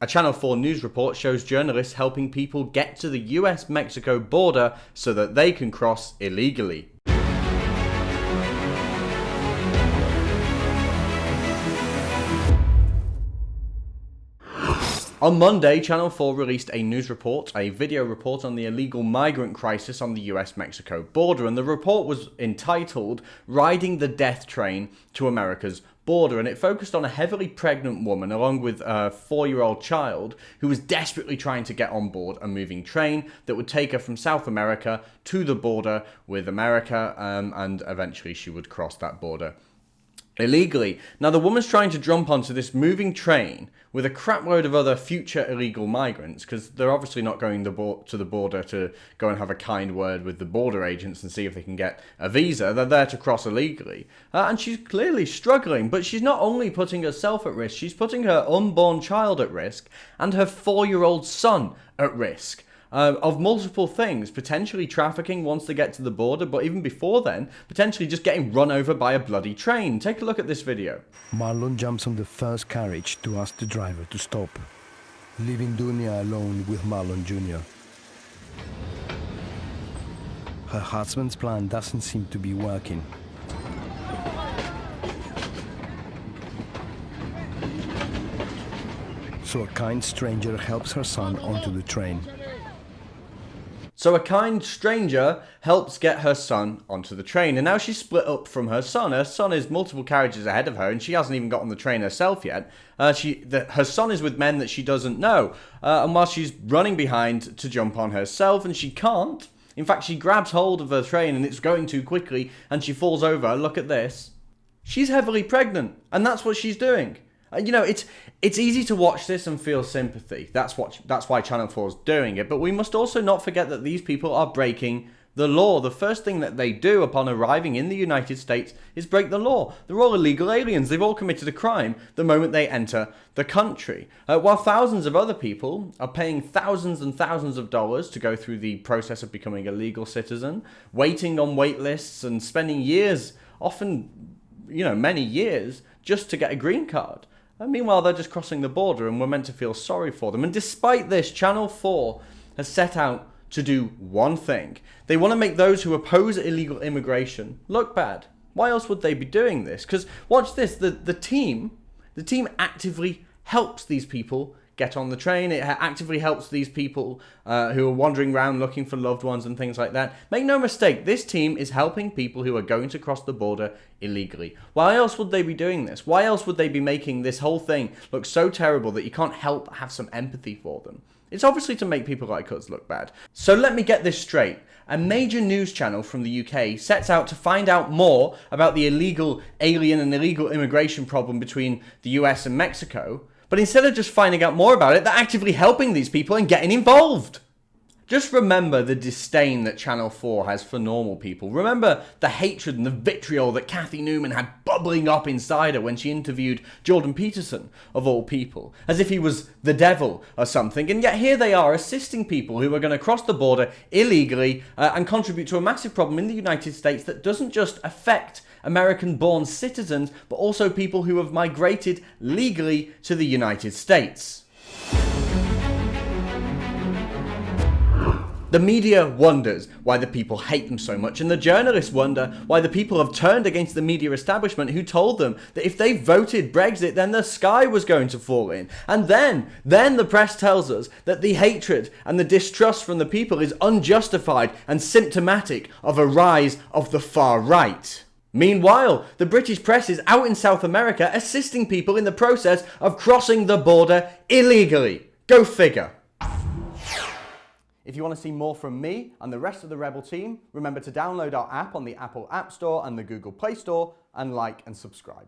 A Channel 4 news report shows journalists helping people get to the US-Mexico border so that they can cross illegally. On Monday, Channel 4 released a news report, a video report on the illegal migrant crisis on the US-Mexico border, and the report was entitled "Riding the Death Train to America's Border," and it focused on a heavily pregnant woman along with a 4-year-old child who was desperately trying to get on board a moving train that would take her from South America to the border with America, and eventually she would cross that border illegally. Now, the woman's trying to jump onto this moving train with a crapload of other future illegal migrants, because they're obviously not going to the border to go and have a kind word with the border agents and see if they can get a visa. They're there to cross illegally. And she's clearly struggling, but she's not only putting herself at risk, she's putting her unborn child at risk and her 4-year-old son at risk. Of multiple things, potentially trafficking once they get to the border, but even before then, potentially just getting run over by a bloody train. Take a look at this video. Marlon jumps on the first carriage to ask the driver to stop, leaving Dunia alone with Marlon Junior. Her husband's plan doesn't seem to be working. So a kind stranger helps her son onto the train. So a kind stranger helps get her son onto the train, and now she's split up from her son. Her son is multiple carriages ahead of her, and she hasn't even got on the train herself yet. Her son is with men that she doesn't know, and while she's running behind to jump on herself, and she can't. In fact, she grabs hold of the train, and it's going too quickly, and she falls over. Look at this. She's heavily pregnant, and that's what she's doing. You know, it's easy to watch this and feel sympathy. That's why Channel 4 is doing it. But we must also not forget that these people are breaking the law. The first thing that they do upon arriving in the United States is break the law. They're all illegal aliens. They've all committed a crime the moment they enter the country. While thousands of other people are paying thousands and thousands of dollars to go through the process of becoming a legal citizen, waiting on wait lists and spending years, often, many years, just to get a green card. And meanwhile, they're just crossing the border, and we're meant to feel sorry for them. And despite this, Channel 4 has set out to do one thing. They want to make those who oppose illegal immigration look bad. Why else would they be doing this? Because watch this, the team actively helps these people get on the train. It actively helps these people who are wandering around looking for loved ones and things like that. Make no mistake, this team is helping people who are going to cross the border illegally. Why else would they be doing this? Why else would they be making this whole thing look so terrible that you can't help but have some empathy for them? It's obviously to make people like us look bad. So let me get this straight. A major news channel from the UK sets out to find out more about the illegal alien and illegal immigration problem between the US and Mexico. But instead of just finding out more about it, they're actively helping these people and getting involved. Just remember the disdain that Channel 4 has for normal people. Remember the hatred and the vitriol that Kathy Newman had bubbling up inside her when she interviewed Jordan Peterson, of all people, as if he was the devil or something. And yet here they are assisting people who are going to cross the border illegally and contribute to a massive problem in the United States that doesn't just affect American-born citizens, but also people who have migrated legally to the United States. The media wonders why the people hate them so much, and the journalists wonder why the people have turned against the media establishment who told them that if they voted Brexit, then the sky was going to fall in. And then the press tells us that the hatred and the distrust from the people is unjustified and symptomatic of a rise of the far right. Meanwhile, the British press is out in South America assisting people in the process of crossing the border illegally. Go figure. If you want to see more from me and the rest of the Rebel team, remember to download our app on the Apple App Store and the Google Play Store, and like and subscribe.